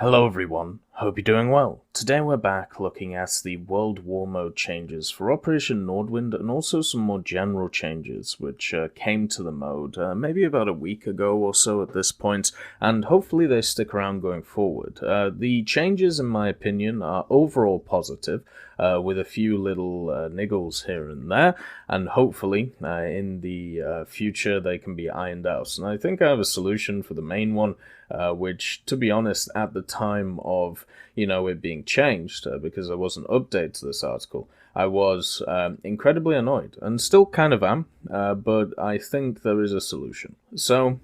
Hello everyone, hope you're doing well. Today we're back looking at the World War mode changes for Operation Nordwind and also some more general changes which came to the mode maybe about a week ago or so at this point, and hopefully they stick around going forward. The changes, in my opinion, are overall positive, with a few little niggles here and there, and hopefully in the future they can be ironed out. And I think I have a solution for the main one, which, to be honest, at the time of it being changed, because there was an update to this article, I was incredibly annoyed, and still kind of am, but I think there is a solution. So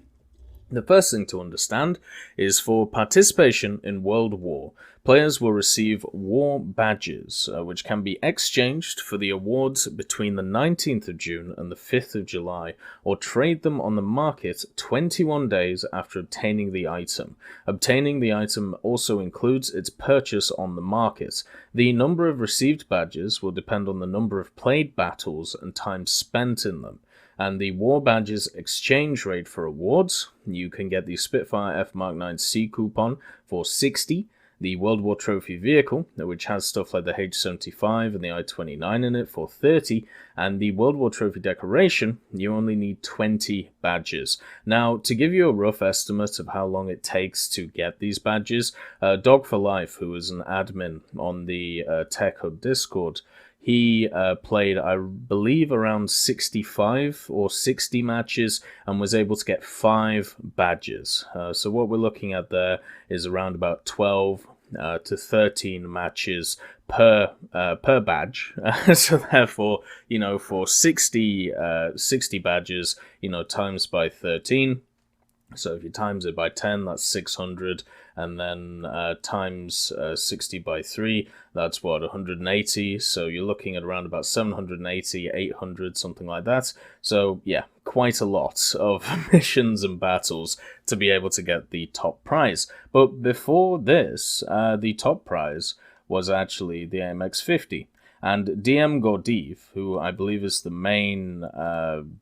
the first thing to understand is for participation in World War, players will receive war badges, which can be exchanged for the awards between the 19th of June and the 5th of July, or trade them on the market 21 days after obtaining the item. Obtaining the item also includes its purchase on the market. The number of received badges will depend on the number of played battles and time spent in them. And the War Badges exchange rate for awards, you can get the Spitfire F Mark 9C coupon for 60, the World War Trophy vehicle, which has stuff like the H-75 and the I-29 in it, for 30, and the World War Trophy decoration, you only need 20 badges. Now, to give you a rough estimate of how long it takes to get these badges, Dog for Life, who is an admin on the Tech Hub Discord, he played, I believe, around 65 or 60 matches and was able to get 5 badges. So what we're looking at there is around about 12 to 13 matches per badge. So therefore, for 60 badges, times by 13. So if you times it by 10, that's 600, and then times 60 by 3, that's what, 180, so you're looking at around about 780, 800, something like that. So yeah, quite a lot of missions and battles to be able to get the top prize. But before this, the top prize was actually the AMX-50. And DM Gordiv, who I believe is the main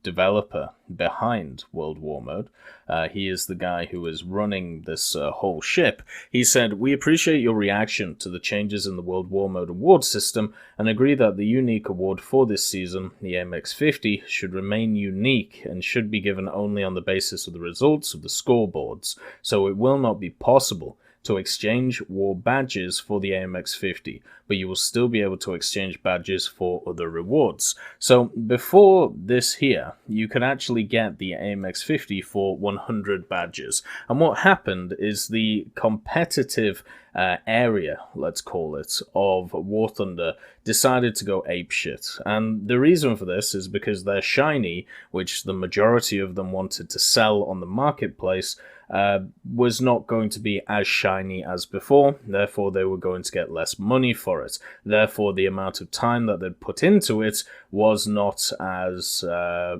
developer behind World War Mode, he is the guy who is running this whole ship. He said, "We appreciate your reaction to the changes in the World War Mode award system and agree that the unique award for this season, the MX-50, should remain unique and should be given only on the basis of the results of the scoreboards, so it will not be possible to exchange war badges for the AMX-50, but you will still be able to exchange badges for other rewards." So before this here, you could actually get the AMX-50 for 100 badges. And what happened is the competitive area, let's call it, of War Thunder decided to go apeshit. And the reason for this is because their shiny, which the majority of them wanted to sell on the marketplace, was not going to be as shiny as before. Therefore, they were going to get less money for it. Therefore, the amount of time that they'd put into it was not as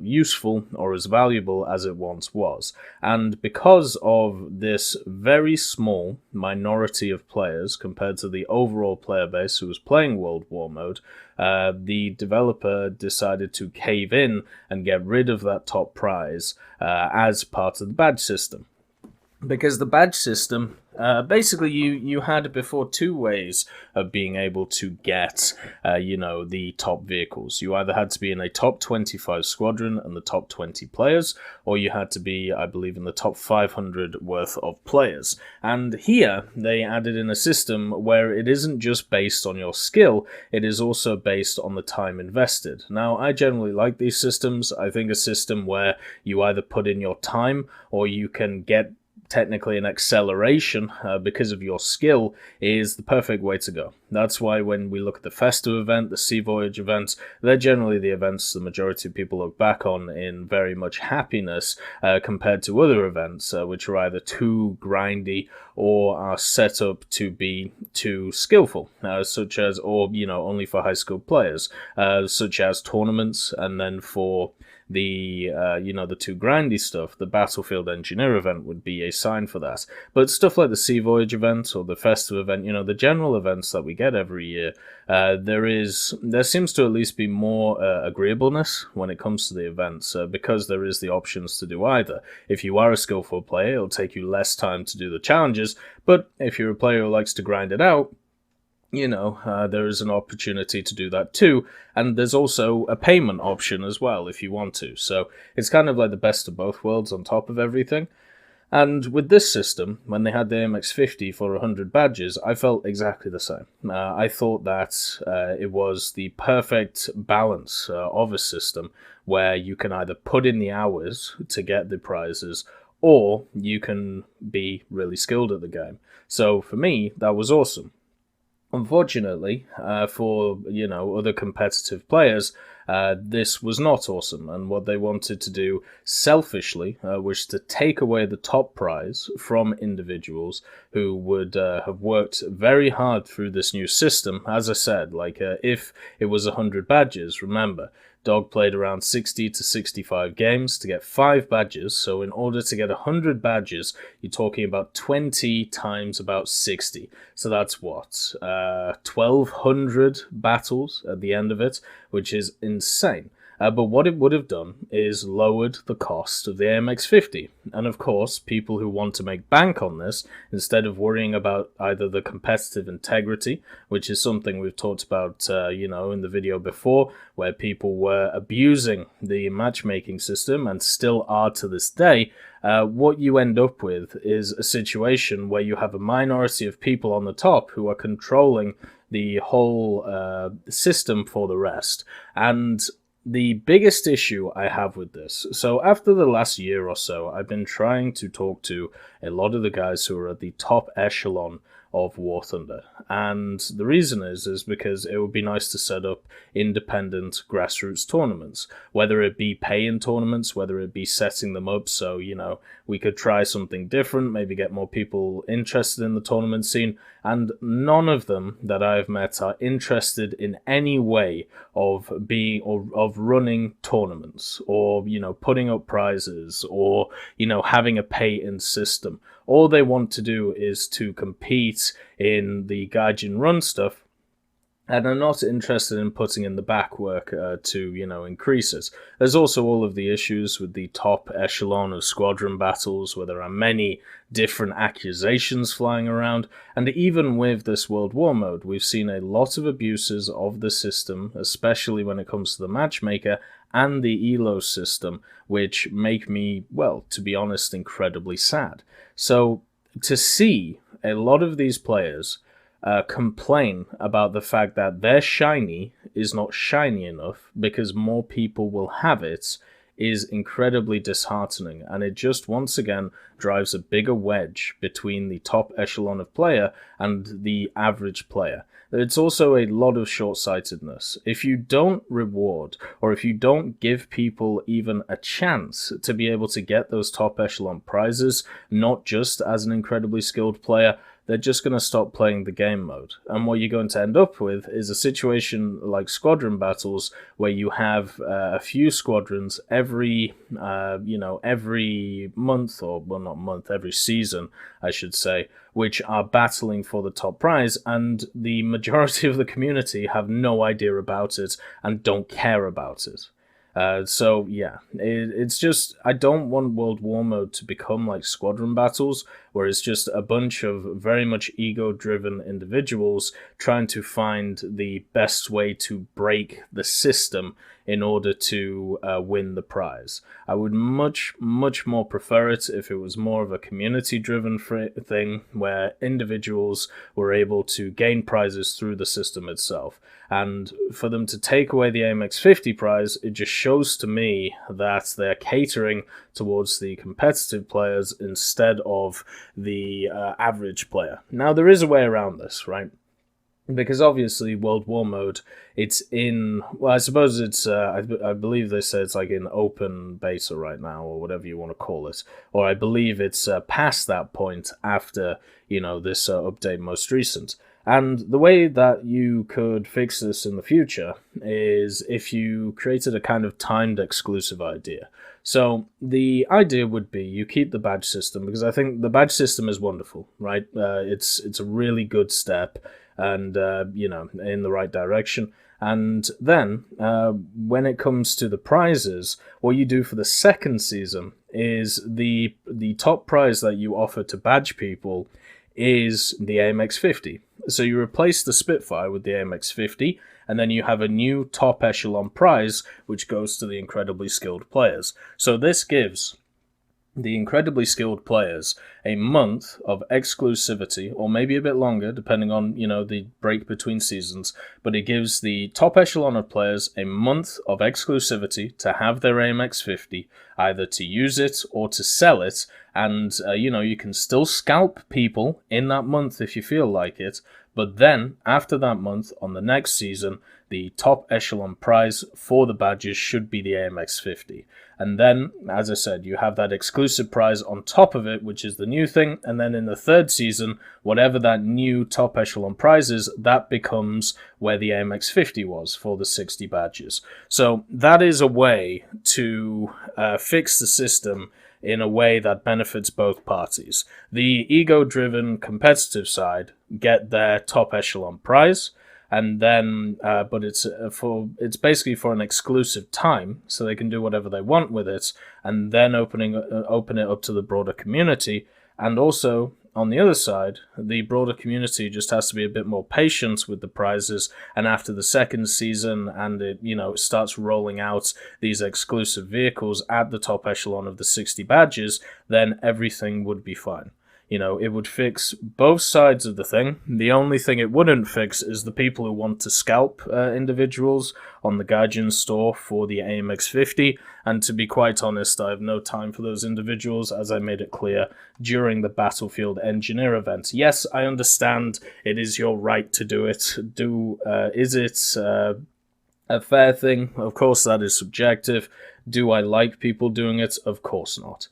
useful or as valuable as it once was. And because of this very small minority of players compared to the overall player base who was playing World War Mode, the developer decided to cave in and get rid of that top prize as part of the badge system. Because the badge system, basically you had before 2 ways of being able to get, the top vehicles. You either had to be in a top 25 squadron and the top 20 players, or you had to be, I believe, in the top 500 worth of players. And here, they added in a system where it isn't just based on your skill, it is also based on the time invested. Now, I generally like these systems. I think a system where you either put in your time or you can get technically an acceleration because of your skill is the perfect way to go. That's why when we look at the Festive event, the Sea Voyage events, they're generally the events the majority of people look back on in very much happiness compared to other events which are either too grindy or are set up to be too skillful, such as, or only for high skilled players, such as tournaments, and then for the the too grindy stuff, the Battlefield Engineer event would be a sign for that. But stuff like the Sea Voyage event or the Festive event, the general events that we get every year, there seems to at least be more agreeableness when it comes to the events, because there is the options to do either. If you are a skillful player, it'll take you less time to do the challenges, but if you're a player who likes to grind it out, there is an opportunity to do that too, and there's also a payment option as well if you want to. So it's kind of like the best of both worlds on top of everything. And with this system, when they had the MX50 for 100 badges, I felt exactly the same. I thought that it was the perfect balance of a system where you can either put in the hours to get the prizes, or you can be really skilled at the game. So for me, that was awesome. Unfortunately, for other competitive players, this was not awesome, and what they wanted to do selfishly was to take away the top prize from individuals who would have worked very hard through this new system. As I said, if it was 100 badges, remember, Dog played around 60 to 65 games to get 5 badges, so in order to get 100 badges, you're talking about 20 times about 60. So that's what? 1,200 battles at the end of it, which is insane. But what it would have done is lowered the cost of the AMX50. And of course, people who want to make bank on this, instead of worrying about either the competitive integrity, which is something we've talked about, in the video before, where people were abusing the matchmaking system and still are to this day, what you end up with is a situation where you have a minority of people on the top who are controlling the whole system for the rest. And the biggest issue I have with this, so after the last year or so, I've been trying to talk to a lot of the guys who are at the top echelon of War Thunder, and the reason is because it would be nice to set up independent grassroots tournaments, whether it be pay-in tournaments, whether it be setting them up so, we could try something different, maybe get more people interested in the tournament scene, and none of them that I've met are interested in any way of running tournaments, or, putting up prizes, or, having a pay-in system. All they want to do is to compete in the Gaijin Run stuff, and are not interested in putting in the back work to, increase it. There's also all of the issues with the top echelon of squadron battles, where there are many different accusations flying around, and even with this World War mode, we've seen a lot of abuses of the system, especially when it comes to the matchmaker and the ELO system, which make me, well, to be honest, incredibly sad. So to see a lot of these players complain about the fact that their shiny is not shiny enough because more people will have it is incredibly disheartening, and it just once again drives a bigger wedge between the top echelon of player and the average player. It's also a lot of short-sightedness. If you don't reward, or if you don't give people even a chance to be able to get those top echelon prizes, not just as an incredibly skilled player, they're just going to stop playing the game mode. And what you're going to end up with is a situation like squadron battles, where you have a few squadrons every month, or, well, not month, every season, I should say, which are battling for the top prize, and the majority of the community have no idea about it and don't care about it. It's just, I don't want World War mode to become like squadron battles, where it's just a bunch of very much ego-driven individuals trying to find the best way to break the system in order to win the prize. I would much, much more prefer it if it was more of a community-driven thing, where individuals were able to gain prizes through the system itself. And for them to take away the AMX50 prize, it just shows to me that they're catering towards the competitive players instead of the average player. Now, there is a way around this, right? Because obviously World War mode, it's in, well, I suppose it's, I believe they say it's like in open beta right now, or whatever you want to call it. Or I believe it's past that point after, this update most recent. And the way that you could fix this in the future is if you created a kind of timed exclusive idea. So the idea would be you keep the badge system, because I think the badge system is wonderful, right? It's a really good step. and, in the right direction. And then, when it comes to the prizes, what you do for the second season is the top prize that you offer to badge people is the AMX 50. So you replace the Spitfire with the AMX 50, and then you have a new top echelon prize, which goes to the incredibly skilled players. So this gives the incredibly skilled players a month of exclusivity, or maybe a bit longer, depending on, the break between seasons, but it gives the top echelon of players a month of exclusivity to have their AMX 50, either to use it or to sell it, and, you can still scalp people in that month if you feel like it, but then, after that month, on the next season, the top echelon prize for the badges should be the AMX 50. And then, as I said, you have that exclusive prize on top of it, which is the new thing. And then in the third season, whatever that new top echelon prize is, that becomes where the AMX 50 was for the 60 badges. So that is a way to fix the system in a way that benefits both parties. The ego-driven competitive side get their top echelon prize, and then, but it's basically for an exclusive time, so they can do whatever they want with it, and then open it up to the broader community. And also, on the other side, the broader community just has to be a bit more patient with the prizes, and after the second season, and it starts rolling out these exclusive vehicles at the top echelon of the 60 badges, then everything would be fine. It would fix both sides of the thing. The only thing it wouldn't fix is the people who want to scalp individuals on the Gaijin store for the AMX 50. And to be quite honest, I have no time for those individuals, as I made it clear during the Battlefield Engineer event. Yes, I understand it is your right to do it. Is it a fair thing? Of course, that is subjective. Do I like people doing it? Of course not.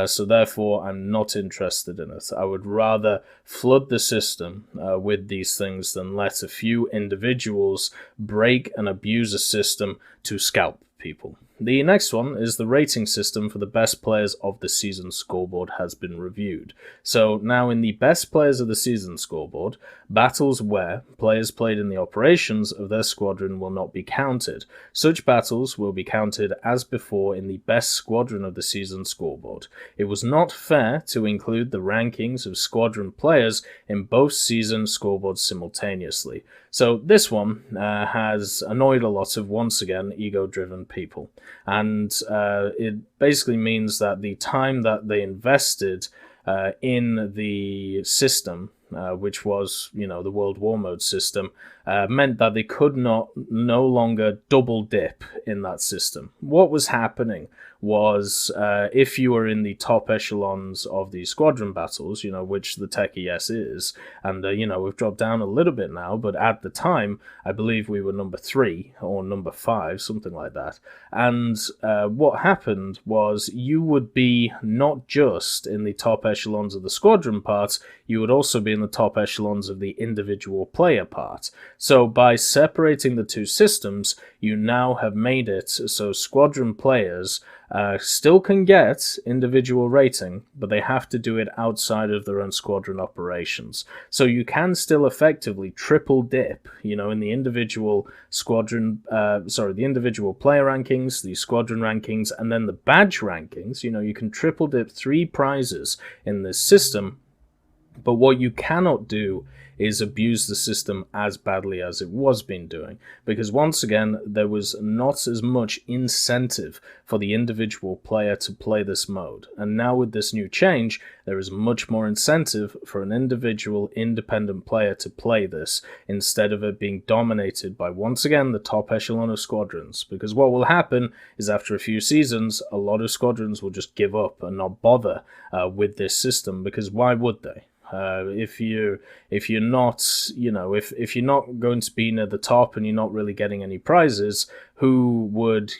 So therefore, I'm not interested in it. I would rather flood the system with these things than let a few individuals break and abuse a system to scalp people. The next one is the rating system for the best players of the season scoreboard has been reviewed. So now in the best players of the season scoreboard, battles where players played in the operations of their squadron will not be counted. Such battles will be counted as before in the best squadron of the season scoreboard. It was not fair to include the rankings of squadron players in both season scoreboards simultaneously. So this one has annoyed a lot of, once again, ego-driven people. And it basically means that the time that they invested in the system, which was, the World War Mode system, meant that they could no longer double dip in that system. What was happening was if you were in the top echelons of the squadron battles, which the Techie S is, and, we've dropped down a little bit now, but at the time, I believe we were number 3 or number 5, something like that. And what happened was you would be not just in the top echelons of the squadron parts, you would also be in the top echelons of the individual player part. So by separating the two systems, you now have made it so squadron players still can get individual rating, but they have to do it outside of their own squadron operations. So you can still effectively triple dip, in the individual the individual player rankings, the squadron rankings, and then the badge rankings. You can triple dip 3 prizes in this system, but what you cannot do is abuse the system as badly as it was been doing, because once again there was not as much incentive for the individual player to play this mode, and now with this new change there is much more incentive for an individual independent player to play this, instead of it being dominated by, once again, the top echelon of squadrons. Because what will happen is after a few seasons a lot of squadrons will just give up and not bother with this system, because why would they? If you're not going to be near the top and you're not really getting any prizes, who would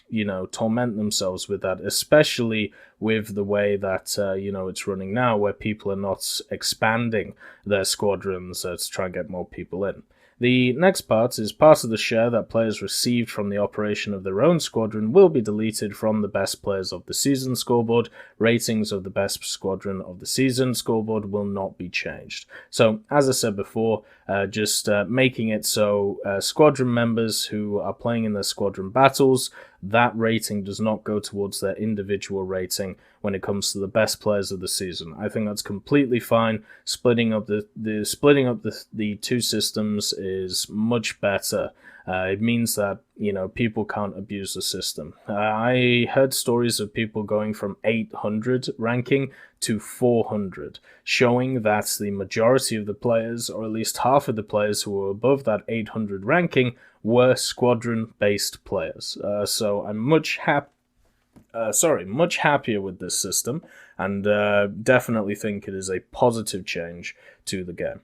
torment themselves with that? Especially with the way that it's running now, where people are not expanding their squadrons to try and get more people in. The next part is part of the share that players received from the operation of their own squadron will be deleted from the best players of the season scoreboard. Ratings of the best squadron of the season scoreboard will not be changed. So, as I said before, just making it so squadron members who are playing in their squadron battles, that rating does not go towards their individual rating when it comes to the best players of the season. I think that's completely fine. Splitting up the two systems is much better. It means that, people can't abuse the system. I heard stories of people going from 800 ranking to 400, showing that the majority of the players, or at least half of the players who were above that 800 ranking, were squadron-based players. So I'm much happier with this system, and definitely think it is a positive change to the game.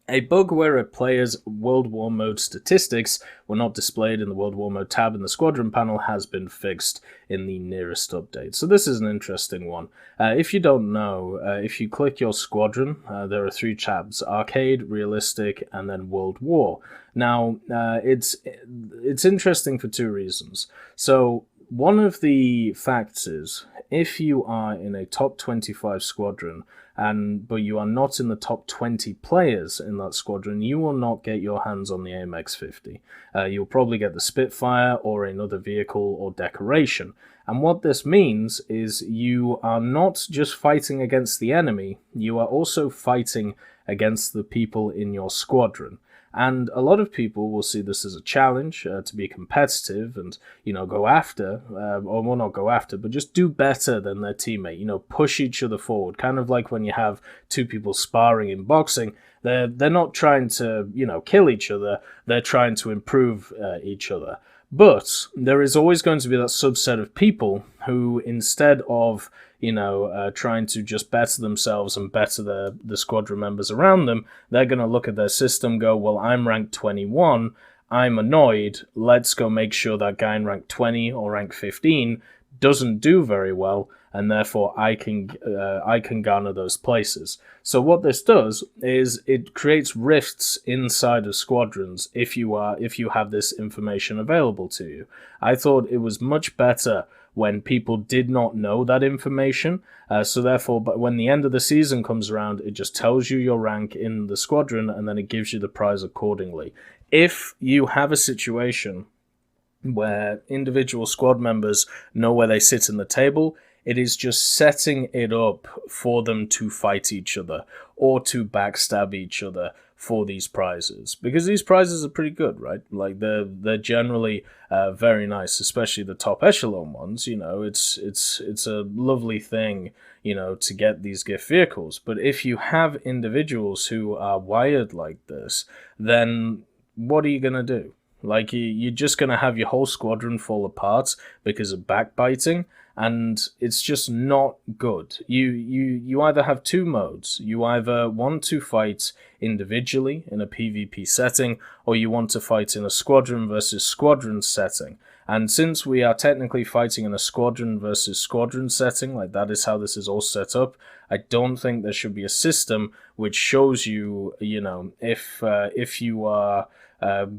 A bug where a player's World War Mode statistics were not displayed in the World War Mode tab in the Squadron panel has been fixed in the nearest update. So this is an interesting one. If you don't know, if you click your squadron, there are 3 tabs: Arcade, Realistic, and then World War. Now, it's interesting for 2 reasons. So, one of the facts is, if you are in a top 25 squadron, but you are not in the top 20 players in that squadron, you will not get your hands on the AMX-50. You'll probably get the Spitfire or another vehicle or decoration. And what this means is you are not just fighting against the enemy, you are also fighting against the people in your squadron. And a lot of people will see this as a challenge to be competitive and, go after, or well, not go after, but just do better than their teammate, push each other forward. Kind of like when you have 2 people sparring in boxing, they're not trying to, kill each other, they're trying to improve each other. But there is always going to be that subset of people who, instead of trying to just better themselves and better the squadron members around them, they're going to look at their system, go, well, I'm ranked 21, I'm annoyed, let's go make sure that guy in rank 20 or rank 15 doesn't do very well, and therefore I can garner those places. So what this does is it creates rifts inside of squadrons if you have this information available to you. I thought it was much better when people did not know that information. So therefore, but when the end of the season comes around, it just tells you your rank in the squadron, and then it gives you the prize accordingly. If you have a situation where individual squad members know where they sit in the table, it is just setting it up for them to fight each other or to backstab each other for these prizes, because these prizes are pretty good, right? Like they're generally very nice, especially the top echelon ones. It's a lovely thing, to get these gift vehicles. But if you have individuals who are wired like this, then what are you gonna do? Like, you're just gonna have your whole squadron fall apart because of backbiting, and it's just not good. You either have 2 modes. You either want to fight individually in a PvP setting, or you want to fight in a squadron versus squadron setting. And since we are technically fighting in a squadron versus squadron setting, like that is how this is all set up, I don't think there should be a system which shows you, if you are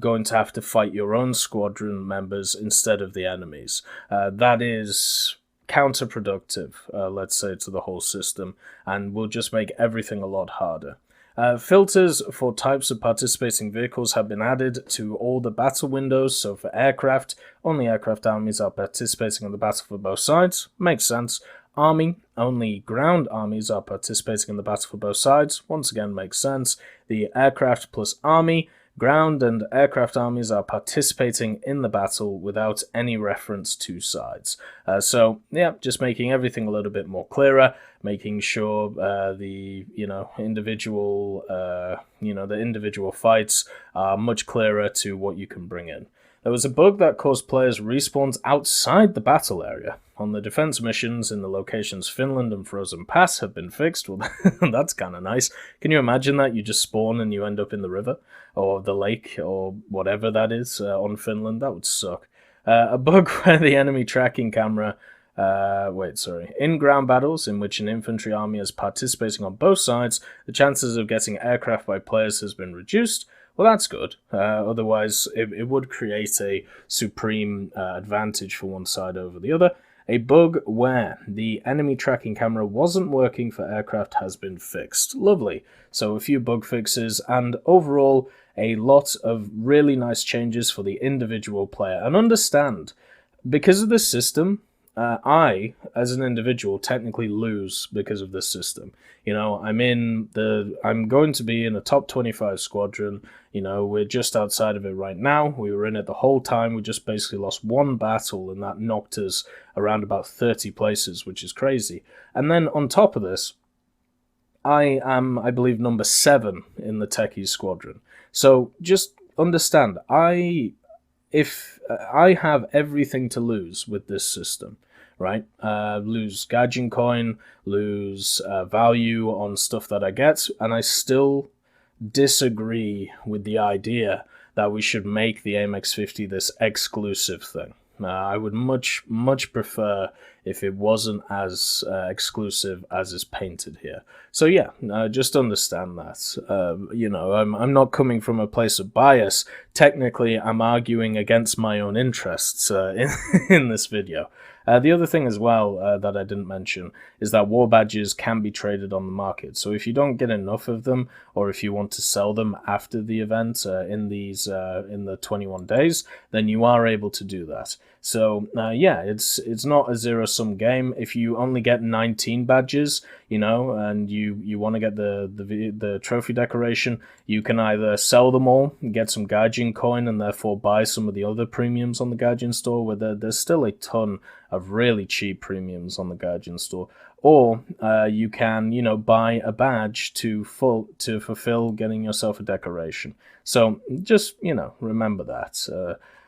going to have to fight your own squadron members instead of the enemies. That is counterproductive, let's say, to the whole system, and will just make everything a lot harder. Filters for types of participating vehicles have been added to all the battle windows. So for aircraft, only aircraft armies are participating in the battle for both sides. Makes sense. Army, only ground armies are participating in the battle for both sides. Once again, makes sense. The aircraft plus army, ground and aircraft armies are participating in the battle without any reference to sides. So yeah, just making everything a little bit more clearer, making sure the individual fights are much clearer to what you can bring in. There was a bug that caused players respawns outside the battle area. On the defense missions in the locations Finland and Frozen Pass have been fixed. Well, that's kind of nice. Can you imagine that? You just spawn and you end up in the river or the lake or whatever that is on Finland. That would suck. A bug where the enemy tracking camera... In ground battles in which an infantry army is participating on both sides, the chances of getting aircraft by players has been reduced. Well, that's good. Otherwise, it would create a supreme advantage for one side over the other. A bug where the enemy tracking camera wasn't working for aircraft has been fixed. Lovely. So a few bug fixes, and overall, a lot of really nice changes for the individual player. And understand, because of this system, I, as an individual, technically lose because of this system. You know, I'm going to be in a top 25 squadron. You know, we're just outside of it right now. We were in it the whole time. We just basically lost one battle, and that knocked us around about 30 places, which is crazy. And then on top of this, I am, I believe, number 7 in the Techies squadron. So just understand, if I have everything to lose with this system, right? Lose Gaijin coin, lose value on stuff that I get, and I still disagree with the idea that we should make the AMX-50 this exclusive thing. I would much prefer if it wasn't as exclusive as is painted here. So yeah, just understand that. You know, I'm not coming from a place of bias. Technically, I'm arguing against my own interests in this video. The other thing as well that I didn't mention is that war badges can be traded on the market. So if you don't get enough of them, or if you want to sell them after the event in the 21 days, then you are able to do that. So yeah, it's not a zero-sum game. If you only get 19 badges, you know, and you want to get the trophy decoration, you can either sell them all, get some Gaijin coin, and therefore buy some of the other premiums on the Gaijin store, where there's still a ton of really cheap premiums on the Gaijin store. Or you can, you know, buy a badge to fulfill getting yourself a decoration. So just, you know, remember that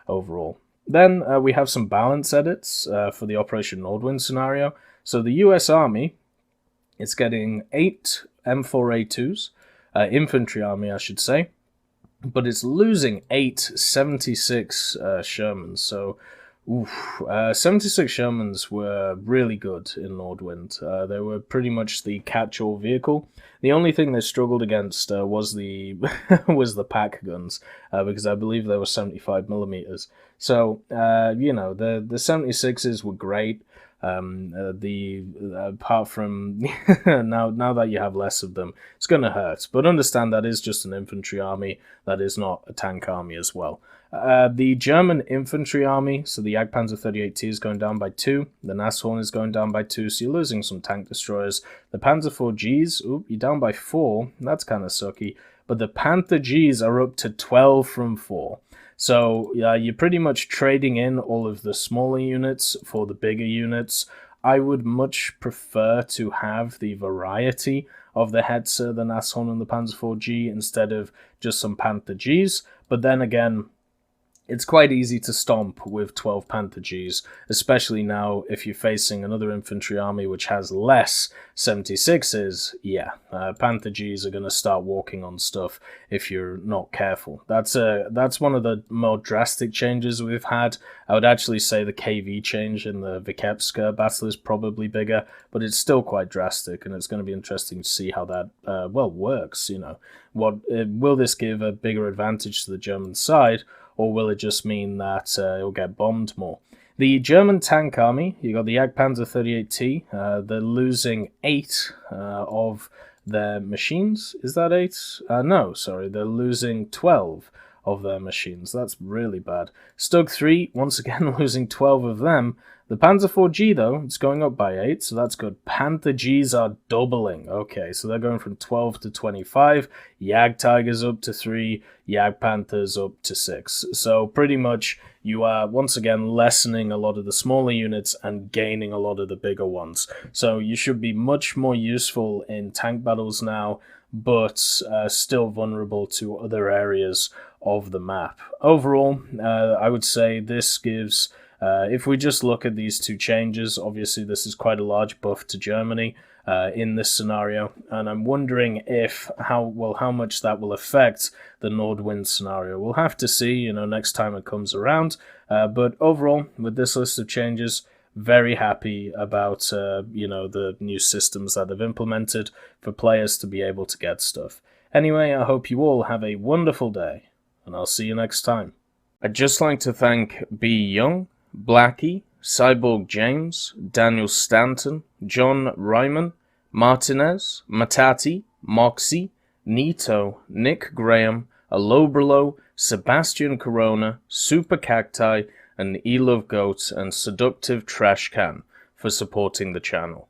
overall. Then we have some balance edits for the Operation Nordwind scenario. So the US Army is getting 8 M4A2s, infantry army I should say, but it's losing 8 76 Shermans. So 76 Shermans were really good in Nordwind. They were pretty much the catch-all vehicle. The only thing they struggled against was the was the pack guns, because I believe they were 75mm. So you know, the 76s were great. Apart from now that you have less of them, it's gonna hurt. But understand that is just an infantry army. That is not a tank army as well. The German infantry army, so the Jagdpanzer 38T is going down by 2. The Nashorn is going down by 2, so you're losing some tank destroyers. The Panzer IV Gs, you're down by 4. That's kind of sucky. But the Panther Gs are up to 12 from 4. So you're pretty much trading in all of the smaller units for the bigger units. I would much prefer to have the variety of the Hetzer, the Nashorn, and the Panzer IV G instead of just some Panther Gs. But then again, it's quite easy to stomp with 12 Panther Gs, especially now if you're facing another infantry army which has less 76s. Yeah, Panther Gs are going to start walking on stuff if you're not careful. That's one of the more drastic changes we've had. I would actually say the KV change in the Vitebsk battle is probably bigger, but it's still quite drastic, and it's going to be interesting to see how that works. You know, will this give a bigger advantage to the German side, or will it just mean that it'll get bombed more? The German tank army, you got the Jagdpanzer 38T. They're losing 8 of their machines. Is that 8? No, sorry, they're losing 12 of their machines. That's really bad. Stug 3, once again, losing 12 of them. The Panzer IV G, though, it's going up by 8, so that's good. Panther Gs are doubling. Okay, so they're going from 12 to 25. Jag Tigers up to 3. Jag Panthers up to 6. So pretty much you are, once again, lessening a lot of the smaller units and gaining a lot of the bigger ones. So you should be much more useful in tank battles now, but still vulnerable to other areas of the map. Overall, I would say this gives... if we just look at these two changes, obviously this is quite a large buff to Germany in this scenario, and I'm wondering how much that will affect the Nordwind scenario. We'll have to see, you know, next time it comes around. But overall, with this list of changes, very happy about you know, the new systems that they've implemented for players to be able to get stuff. Anyway, I hope you all have a wonderful day, and I'll see you next time. I'd just like to thank B. Young, Blackie, Cyborg James, Daniel Stanton, John Ryman, Martinez, Matati, Moxie, Nito, Nick Graham, Alobralo, Sebastian Corona, Super Cacti, and Elove Goats and Seductive Trash Can for supporting the channel.